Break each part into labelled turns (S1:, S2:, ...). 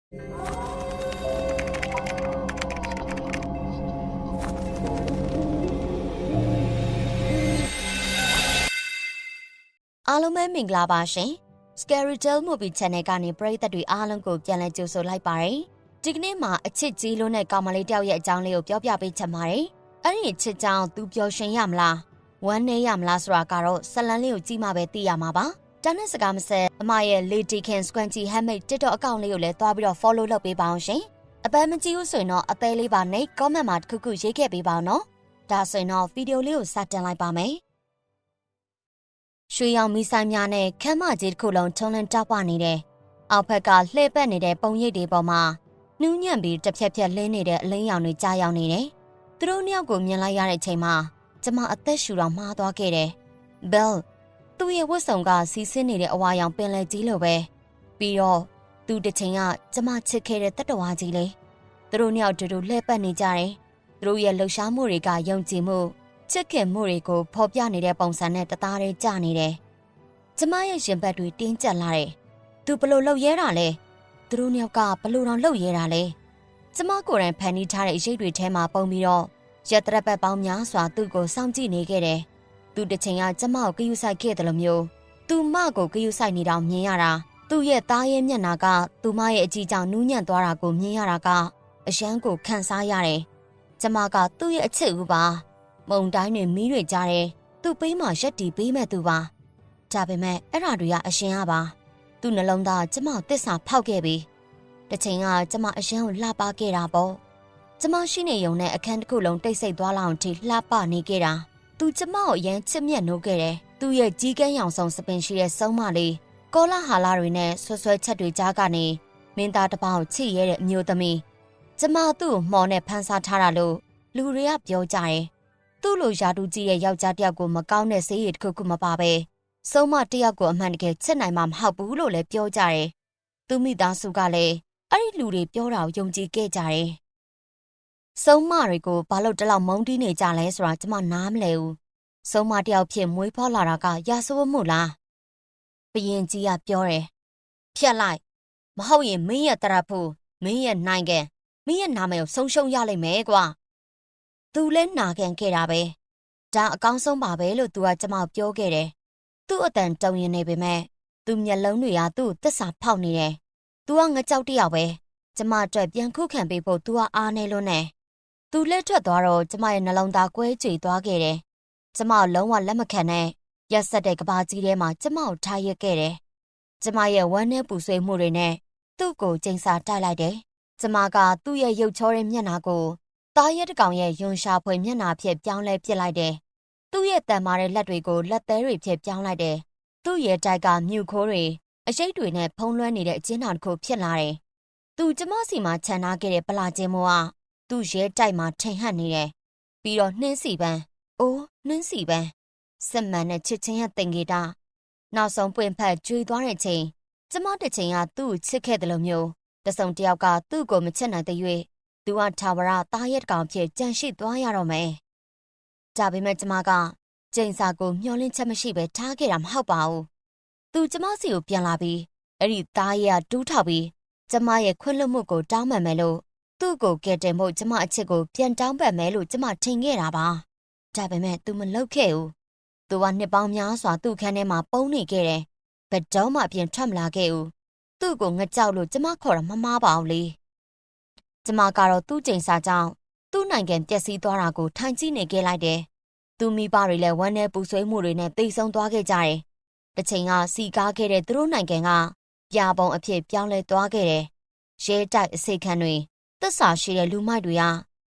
S1: အားလုံးပဲမင်္ဂလာပါရှင် Scary Tale Movie Channel ကနေပရိသတ်တွေအားလုံးကိုပြန်လည်ကြိုဆိုလိုက်ပါတယ်ဒီကနေ့မှာအချစ်ကြီးလုံးနဲ့ကောင်မလေးတယောက်ရဲ့အကြောင်းလေးကိုပြောပြပေးချင်ပါတယ်အဲ့ဒီအချစ်ကြောင့်သူပျော်ရွှင်ရမလားဝမ်းနည်းရမလားဆိုတာကတော့ဇလန်လေးကိုကြည့်မှပဲသိရမှာပါတန်းနဲ့စကားမဆက်အမရဲ့ Lady King Squanty Handmade TikTok အကောင့်လေးကိုလည်းတွားပြီးတော့ follow လုပ်ပေးပါအောင်ရှင်အပန်းမကြည့်ဘူးဆိုရင်တော့အသေးလေးပါနဲ့ comment မှာတစ်ခုခုရေးခဲ့ပေးပါအောင်နော်ဒါဆိုရင်တော့ဗီဒီယိုလေးကိုစတင်လိုက်ပါမယ်ရွှေရောင်မီးဆိုင်များနဲ့ခမ်းမကြီးတစ်ခုလုံးထုံလင်းတောက်ပနေတဲ့အောက်ဘက်ကလှည့်ပတ်နေတဲ့ပုံရိပ်တွေပေါ်မှာနှူးညံ့ပြီးတစ်ဖြက်ဖြက်လင်းနေတဲ့အလင်းရောင်တွေကြားရောက်နေတယ်။သူတို့နှစ်ယောက်ကိုမြင်လိုက်ရတဲ့အချိန်မှာကျမအသက်ရှူတော့မှားသွားခဲ့တယ်။ Bell သူ့ရဲ့ဝတ်စုံကစီးဆင်းနေတဲ့အဝါရောင်ပင်လယ်ကြီးလိုပဲပြီးတော့သူတစ်ချိန်ကကျမချစ်ခဲ့တဲ့တတဝါကြီးလေ။သူတို့နှစ်ယောက်တူတူလှည့်ပတ်နေကြတယ်။သူတို့ရဲ့လှုပ်ရှားမှုတွေကယုံကြည်မှုချစ်ခင်မှုတွေကိုဖော်ပြနေတဲ့ပုံစံနဲ့တသားတည်းကြနေတယ်။ကျမရဲ့ရင်ဘတ်တွေတင်းကျပ်လာတယ်။သူဘလို့လှုပ်ရဲတာလဲ။သူတို့နှစ်ယောက်ကဘလို့တောင်လှုပ်ရဲတာလဲ။ကျမကိုယ်တိုင်ဖန်တီးထားတဲ့အရေးတွေထဲမှာပုံပြီးတော့ရက်တရက်ပတ်ပေါင်းများစွာသူ့ကိုစောင့်ကြည့်နေခဲ့တယ်။သူတစ်ချိန်ကကျမကိုဂရုစိုက်ခဲ့တယ်လို့မျိုးသူမကိုဂရုစိုက်နေတောင်မြင်ရတာသူ့ရဲ့သားရဲ့မျက်နှာကသူမရဲ့အကြည့်ကြောင့်နူးညံ့သွားတာကိုမြင်ရတာကအယမ်းကိုခံစားရတယ်။ကျမကသူ့ရဲ့အချစ်ဦးပါမုံတိုင်းတွေမီးတွေကြားတယ်သူ့ပေးမှရက်တီပေးမဲ့သူပါဒါပေမဲ့အဲ့ဓာတွေကအရှင်ရပါသူ့နှလုံးသားကျမတစ္ဆာဖောက်ခဲ့ပြီတစ်ချိန်ကကျမအရှင်ကိုလှပခဲ့တာပေါ့ကျမရှိနေုံနဲ့အခန်းတစ်ခုလုံးတိတ်ဆိတ်သွားလောက်ထိလှပနေခဲ့တာသူကျမကိုအရင်ချစ်မြတ်နိုးခဲ့တယ်သူ့ရဲ့ကြီးကန်းရောင်ဆောင်စပင်ရှိတဲ့စုံမလေးကောလာဟာလာတွေနဲ့ဆွဆွဲချက်တွေကြားကနေမင်းသားတစ်ပေါက်ချစ်ရဲတဲ့အမျိုးသမီးကျမသူ့ကိုမှော်နဲ့ဖန်ဆာထားတာလို့လူတွေကပြောကြတယ်သူ့လိုယာတူကြီးရဲ့ယောက်ျားတစ်ယောက်ကိုမကောင်းတဲ့ဆေးရည်တစ်ခုခုမပါပဲစုံမတစ်ယောက်ကိုအမှန်တကယ်ချစ်နိုင်မှာမဟုတ်ဘူးလို့လည်းပြောကြတယ်။သူမိသားစုကလည်းအဲ့ဒီလူတွေပြောတာကိုယုံကြည်ခဲ့ကြတယ်။စုံမတွေကိုဘာလို့တလောက်မုန်းတီးနေကြလဲဆိုတာကျမနားမလဲဘူး။စုံမတစ်ယောက်ဖြစ်မွေးဖွားလာတာကရာဇဝတ်မှုလား။ဘရင်ကြီးကပြောတယ်။ဖြတ်လိုက်မဟုတ်ရင်မင်းရဲ့တရဖို့မင်းရဲ့နိုင်ငံမင်းရဲ့နာမည်ကိုဆုံးရှုံးရလိမ့်မယ်ကွာ။သူလည်းနာခံခဲ့တာပဲဒါအကောင်းဆုံးပါပဲလို့သူကကျမပြောခဲ့တယ်သူ့အတန်တုံရင်နေပေမဲ့သူမျက်လုံးတွေကသူ့သစ္စာဖောက်နေတယ်သူကငကြောက်တယောက်ပဲကျမအတွက်ပြန်ခုခံပေးဖို့သူကအားနေလို့နဲ့သူလက်ထွက်သွားတော့ကျမရဲ့နှလုံးသားကွဲကြွေသွားခဲ့တယ်ကျမလုံးဝလက်မခံနဲ့ရက်ဆက်တဲ့ကဘာကြီးထဲမှာကျမကိုထားရခဲ့တယ်ကျမရဲ့ဝမ်းနဲ့ပူဆွေးမှုတွေနဲ့သူ့ကိုကျိန်စာတိုက်လိုက်တယ်ကျမကသူ့ရဲ့ရုပ်ချောတဲ့မျက်နှာကိုသားရဲတကောင်ရဲ့ယွန်ရှာဖွေမျက်နှာဖြစ်ပြောင်းလဲပစ်လိုက်တယ်။သူ့ရဲ့တန်မာတဲ့လက်တွေကိုလက်သေးတွေဖြစ်ပြောင်းလိုက်တယ်။သူ့ရဲ့တိုက်ကမြူခိုးတွေအရှိတ်တွေနဲ့ဖုံးလွှမ်းနေတဲ့အကျဉ်းထောင်တစ်ခုဖြစ်လာတယ်။သူကျမစီမှာခြံထားခဲ့တဲ့ပလာကျင်းမိုးကသူ့ရဲတိုက်မှာထိန်ဟပ်နေတယ်။ပြီးတော့နှင်းစီပန်း။အိုးနှင်းစီပန်း။စစ်မှန်တဲ့ချစ်ချင်းရဲ့တင်ကေတာနောက်ဆုံးပွင့်ဖက်ကျွေးသွားတဲ့ချိန်ကျမတစ်ချိန်ကသူ့ကိုချစ်ခဲ့တယ်လို့မျိုးတစုံတစ်ယောက်ကသူ့ကိုမချစ်နိုင်တဲ့၍သူကထာဝရသားရဲတကောင်ဖြစ်ကြံရှိသွားရတော့မယ်။ဒါပေမဲ့ကျမကကျိန်စာကိုမျောလင်းချက်မရှိပဲထားခဲ့တာမဟုတ်ပါဘူး။သူကျမစီကိုပြန်လာပြီးအဲ့ဒီသားရဲကတူးထောက်ပြီးကျမရဲ့ခွင့်လွှတ်မှုကိုတောင်းပန်မယ်လို့သူ့ကိုကယ်တင်ဖို့ကျမအချစ်ကိုပြန်တောင်းပန်မယ်လို့ကျမထင်ခဲ့တာပါ။ဒါပေမဲ့သူမလုပ်ခဲ့ဘူး။သူကနှစ်ပေါင်းများစွာသူ့ခန်းထဲမှာပုန်းနေခဲ့တယ်။ဘယ်တော့မှပြန်ထွက်မလာခဲ့ဘူး။သူ့ကိုငကြောက်လို့ကျမခေါ်တာမမှားပါဘူးလေ။ကျမကတော့သူ့ကျိန်စာကြောင့်သူ့နိုင်ငံပျက်စီးသွားတာကိုထိုင်ကြည့်နေခဲ့လိုက်တယ်။သူမိဘတွေလည်းဝမ်းနဲ့ပူဆွေးမှုတွေနဲ့တိတ်ဆုံးသွားခဲ့ကြတယ်။တစ်ချိန်ကစီကားခဲ့တဲ့သူတို့နိုင်ငံကပြာပုံအဖြစ်ပြောင်းလဲသွားခဲ့တယ်။ရဲတိုက်အစိတ်ခံတွေသစ္စာရှိတဲ့လူမိုက်တွေက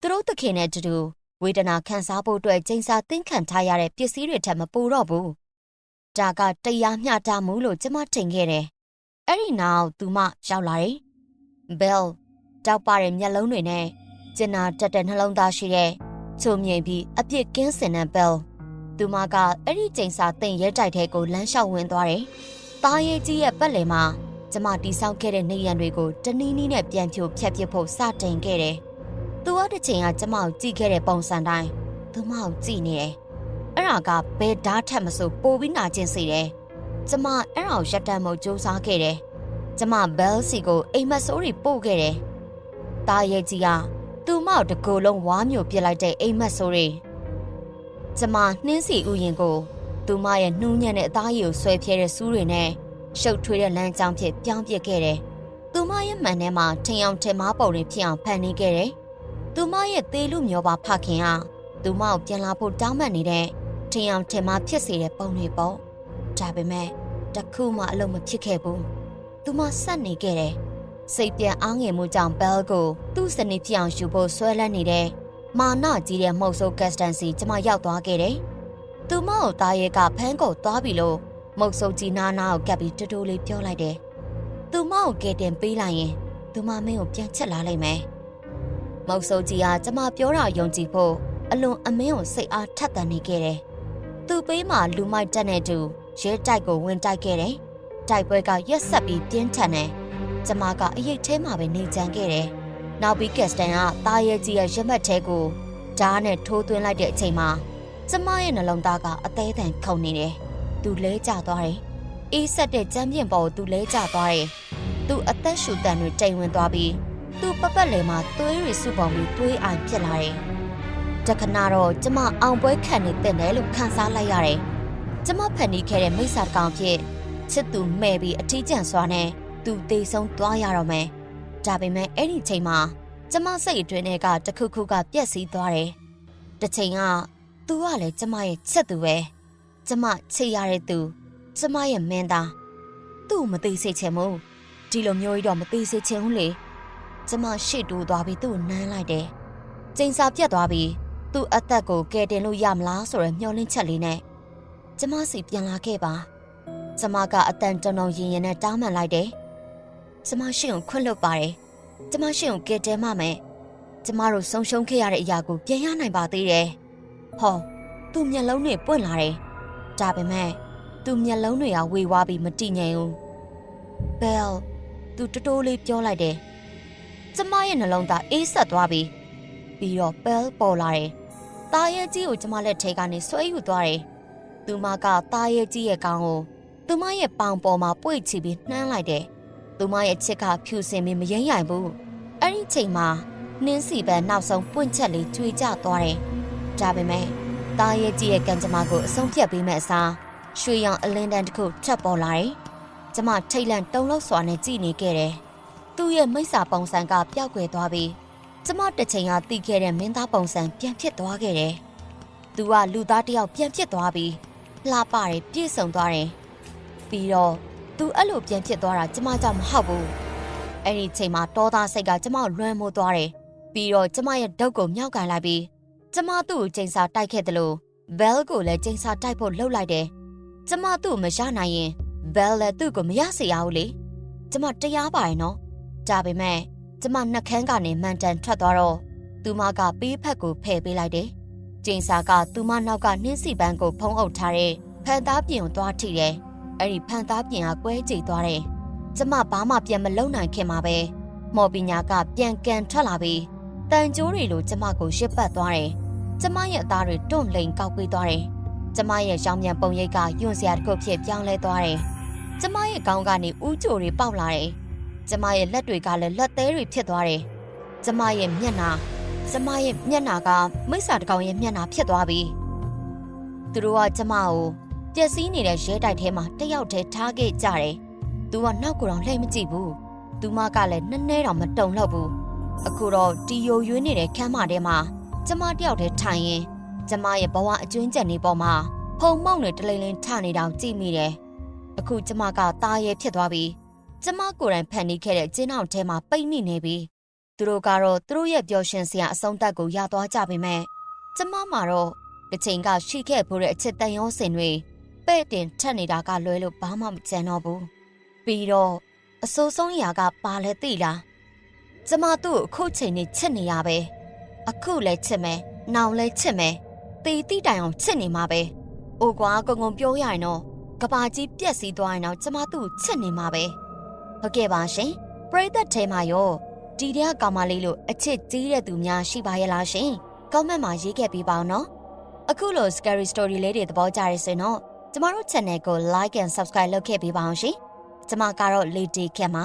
S1: သူတို့သခင်နဲ့တူတူဝေဒနာခံစားဖို့အတွက်ကျိန်စာသင်ခံထားရတဲ့ပစ္စည်းတွေထက်မပိုတော့ဘူး။ဒါကတရားမျှတမှုလို့ကျမထင်ခဲ့တယ်။အဲ့ဒီနောက်သူမရောက်လာတယ်။ Bellတောက်ပတဲ့မျက်လုံးတွေနဲ့ကျင်နာတက်တဲ့နှလုံးသားရှိတဲ့ချုံမြိန်ပြီးအပြစ်ကင်းစင်တဲ့ Bell သူမကအဲ့ဒီကျိန်စာတင်ရဲတိုက်ထဲကိုလမ်းလျှောက်ဝင်သွားတယ်။သားရဲကြီးရဲ့ပတ်လည်မှာကျမတီဆောက်ခဲ့တဲ့နေရံတွေကိုတနည်းနည်းနဲ့ပြန်ဖြိုဖျက်ပစ်ဖို့စတင်ခဲ့တယ်။သူကတစ်ချိန်ကကျမကိုကြည့်ခဲ့တဲ့ပုံစံတိုင်းသူမကိုကြည့်နေတယ်။အဲ့ဒါကဘယ်ဓာတ်ထက်မဆိုပိုပြီးနာကျင်စေတယ်။ကျမအဲ့ဒါကိုရပ်တန့်ဖို့ကြိုးစားခဲ့တယ်။ ကျမဘဲလ်စီကိုအိမ်မက်ဆိုးတွေပို့ခဲ့တယ်။တာရဲ့ကြီးကသူ့မောက်တကူလုံးဝါမျိုးပြစ်လိုက်တဲ့အိမ်မက်ဆိုးတွေကျမနှင်းစီဥယျင်ကိုသူမရဲ့နှူးညံ့တဲ့အသားရည်ကိုဆွဲဖြဲတဲ့စူးတွေနဲ့ရှုပ်ထွေးတဲ့လမ်းကြောင်းဖြစ်ပြောင်းပစ်ခဲ့တယ်။သူမရဲ့မှန်ထဲမှာထင်အောင်ထင်မှားပုံတွေဖြစ်အောင်ဖန်တီးခဲ့တယ်။သူမရဲ့သေးလူမျိုးပါဖခင်ကသူမကိုပြန်လာဖို့တောင်းပန်နေတဲ့ထင်အောင်ထင်မှားဖြစ်စေတဲ့ပုံတွေပေါ့။ဒါပေမဲ့တခုမှအလုံးမဖြစ်ခဲ့ဘူး။သူမဆက်နေခဲ့တယ်။စိတ်ပြန်အားငယ်မှုကြောင့်ဘဲလ်ကိုသူ့စနစ်ဖြစ်အောင်ယူဖို့ဆွဲလန်းနေတဲ့မာနကြီးတဲ့မှုတ်ဆိုးကက်စတန်စီကျမရောက်သွားခဲ့တယ်။သူမကိုတာရဲကဖမ်းကိုသွားပြီလို့မုတ်ဆိုးကြီးနာနာကိုကပ်ပြီးတူတူလေးပြောလိုက်တယ်။သူမကိုကဲတင်ပေးလိုက်ရင်သူမမင်းကိုပြန်ချက်လာလိမ့်မယ်။မုတ်ဆိုးကြီးကကျမပြောတာယုံကြည်ဖို့အလွန်အမင်းကိုစိတ်အားထက်သန်နေခဲ့တယ်။သူ့ပေးမှာလူမိုက်တက်နေတူရဲတိုက်ကိုဝင်တိုက်ခဲ့တယ်။တိုက်ပွဲကရက်ဆက်ပြီးပြင်းထန်တယ်။ကျမကအရေးထဲမှာပဲနေကြံခဲ့တယ်။နောက်ပြီးကက်စတန်ကတာရဲကြီးရဲ့ရက်မက်ထဲကိုဓာတ်နဲ့ထိုးသွင်းလိုက်တဲ့အချိန်မှာကျမရဲ့နှလုံးသားကအသေးအံခုန်နေတယ်။သူလဲကျသွားတယ်။အေးဆက်တဲ့ကြမ်းပြင်ပေါ်ကိုသူလဲကျသွားတယ်။သူအသက်ရှူတန်တွေတိမ်ဝင်သွားပြီးသူပပတ်လေမှာသွေးတွေစုပုံပြီးသွေးအိုင်ဖြစ်လာတယ်။တခဏတော့ကျမအောင်ပွဲခံနေတဲ့တယ်လို့ခံစားလိုက်ရတယ်။ကျမဖန်တီးခဲ့တဲ့မိစ္ဆာတကောင်ဖြစ်ချစ်သူမဲ့ပြီးအထီးကျန်စွာနဲ့သူသေဆုံးသွားရတော့မယ်။ဒါပေမဲ့အဲ့ဒီချိန်မှာကျမစိတ်အတွင်းထဲကတခုခုကပြက်စီးသွားတယ်။တစ်ချိန်ကသူကလည်းကျမရဲ့ချစ်သူပဲ။ကျမချစ်ရတဲ့သူကျမရဲ့မင်းသားသူ့မသိစေချင်ဘူးဒီလိုမျိုးကြီးတော့မသိစေချင်ဘူးလေကျမရှေ့တိုးသွားပြီးသူ့ကိုနမ်းလိုက်တယ်ကျိန်စာပြတ်သွားပြီးသူ့အသက်ကိုကယ်တင်လို့ရမလားဆိုရယ်မျှော်လင့်ချက်လေးနဲ့ကျမစီပြန်လာခဲ့ပါကျမကအတန်တုံတုံရင်ရင်နဲ့တောင်းပန်လိုက်တယ်ကျမရှင့်ကိုခွင့်လွှတ်ပါတယ်ကျမရှင့်ကိုကယ်တင်မှမယ်ကျမတို့ဆုံးရှုံးခဲ့ရတဲ့အရာကိုပြန်ရနိုင်ပါသေးတယ်ဟောသူ့မျက်လုံးတွေပွင့်လာတယ်ဒါပေမဲ့သူ့မျက်လုံးတွေကဝေဝါးပြီးမတည်ငြိမ်ဘူးဘဲလ်သူတိုးတိုးလေးပြောလိုက်တယ်ကျမရဲ့နှလုံးသားအေးဆက်သွားပြီးတော့ဘဲလ်ပေါ်လာတယ်တားရဲကြီးကိုကျမလက်ထဲကနေဆွဲယူသွားတယ်သူမကတားရဲကြီးရဲ့ကောင်းကိုသူမရဲ့ပေါင်ပေါ်မှာပွေ့ချပြီးနှမ်းလိုက်တယ်သူမရဲ့ချစ်ကဖြူစင်ပြီးမယိမ့်ရိုင်ဘူးအဲ့ဒီချိန်မှာနင်းစီပဲနောက်ဆုံးပွင့်ချက်လေးကျွေကျသွားတယ်ဒါပေမဲ့တားရဲကြီးရဲ့ကံကြမ္မာကိုအဆုံးဖြတ်ပေးမဲ့အစားရွှေရောင်အလင်းတန်းတစ်ခုထပ်ပေါ်လာတယ်။ကျမထိတ်လန့်တုန်လှုပ်စွာနဲ့ကြည့်နေခဲ့တယ်။သူ့ရဲ့မိစ္ဆာပုံစံကပျောက်ကွယ်သွားပြီးကျမတစ်ချိန်ကသိခဲ့တဲ့မင်းသားပုံစံပြန်ဖြစ်သွားခဲ့တယ်။သူကလူသားတစ်ယောက်ပြန်ဖြစ်သွားပြီးလှပတယ်ပြည့်စုံသွားတယ်။ပြီးတော့သူအဲ့လိုပြန်ဖြစ်သွားတာကျမကြောင့်မဟုတ်ဘူး။အဲ့ဒီချိန်မှာတောသားစိတ်ကကျမကိုလွှမ်းမိုးသွားတယ်။ပြီးတော့ကျမရဲ့ဒုတ်ကိုမြောက်ကန်လိုက်ပြီးကျမသူ့ကိုချိန်စာတိုက်ခဲ့တယ်လို့ဘဲလ်ကိုလည်းချိန်စာတိုက်ဖို့လှုပ်လိုက်တယ်။ကျမသူ့ကိုမရနိုင်ရင်ဘဲလ်လည်းသူ့ကိုမရစေရဘူးလေ။ကျမတရားပါရဲ့နော်။ဒါပေမဲ့ကျမနှက်ခမ်းကနေမှန်တန်ထွက်သွားတော့သူမကပေးဖက်ကိုဖယ်ပေးလိုက်တယ်။ချိန်စာကသူမနောက်ကနှင်းစီပန်းကိုဖုံးအုပ်ထားတဲ့ဖန်သားပြင်ကိုသွားထိတယ်။အဲ့ဒီဖန်သားပြင်ကကွဲကြေသွားတယ်။ကျမဘာမှပြန်မလုံနိုင်ခင်မှာပဲမော်ပညာကပြန်ကန်ထွက်လာပြီးတန်ကြိုးတွေလိုကျမကိုရစ်ပတ်သွားတယ်။ကျမရဲ့အသားတွေတွန့်လိန်ကောက်ပေးသွားတယ်။ကျမရဲ့ရောင်မြန်ပုံရိပ်ကယွန့်စရာတစ်ခုဖြစ်ပြောင်းလဲသွားတယ်။ကျမရဲ့ခေါင်းကနေဥကြိုတွေပေါက်လာတယ်။ကျမရဲ့လက်တွေကလည်းလက်သေးတွေဖြစ်သွားတယ်။ကျမရဲ့မျက်နှာကမိစ္ဆာတကောင်ရဲ့မျက်နှာဖြစ်သွားပြီ။သူတို့ကကျမကိုပျက်စီးနေတဲ့ရဲတိုက်ထဲမှာတယောက်တည်းထားခဲ့ကြတယ်။သူကနောက်ကိုယ်တော့လှည့်မကြည့်ဘူး။သူမကလည်းနည်းနည်းတော့မတုံလောက်ဘူး။အခုတော့တီယိုရွေးနေတဲ့ခန်းမထဲမှာကျမတယောက်တည်းထိုင်ရင်ကျမရဲ့ဘဝအကျွင်းချက်နေပေါ်မှာဖုံမောက်နဲ့တလိမ့်လိမ့်ထနေတောင်ကြည့်မိတယ်။အခုကျမကသားရဲဖြစ်သွားပြီးကျမကိုယ်တိုင်ဖန်တီးခဲ့တဲ့ကျင်းအောင်ထဲမှာပိတ်မိနေပြီးသူတို့ကတော့သူတို့ရဲ့ပျော်ရွှင်စရာအဆုံးသတ်ကိုရသွားကြပေမဲ့ကျမမှာတော့တစ်ချိန်ကရှိခဲ့ဖို့တဲ့အချစ်တန်ရောစင်တွေပဲ့တင်ထက်နေတာကလွဲလို့ဘာမှမကြံတော့ဘူး။ပြီးတော့အဆိုးဆုံးအရာကပါလဲသိလား။ကျမသူ့ကိုအခုချိန်နေချစ်နေရပဲ။အခုလည်းချစ်မယ်။နောင်လည်းချစ်မယ်။တီတီတိုင်အောင်ချစ်နေမှာပဲ။အိုကွာကုံကုံပြောရရင်တော့ကဘာကြီးပြက်စီးသွားရင်တော့ကျမသူ့ကိုချစ်နေမှာပဲ။ဟုတ်ကဲ့ပါရှင်။ပရိသတ်ထဲမှာရောဒီတဲ့ကောင်မလေးလို့အချစ်ကြီးတဲ့သူများရှိပါရဲ့လားရှင်။ comment မှာရေးခဲ့ပေးပါဦးနော်။အခုလို scary story လေးတွေသဘောကျရဆိုရင်တော့ကျမတို့ channel ကို like and subscribe လုပ်ခဲ့ပေးပါအောင်ရှင်။ ကျမကတော့ Lady ခင်ပါ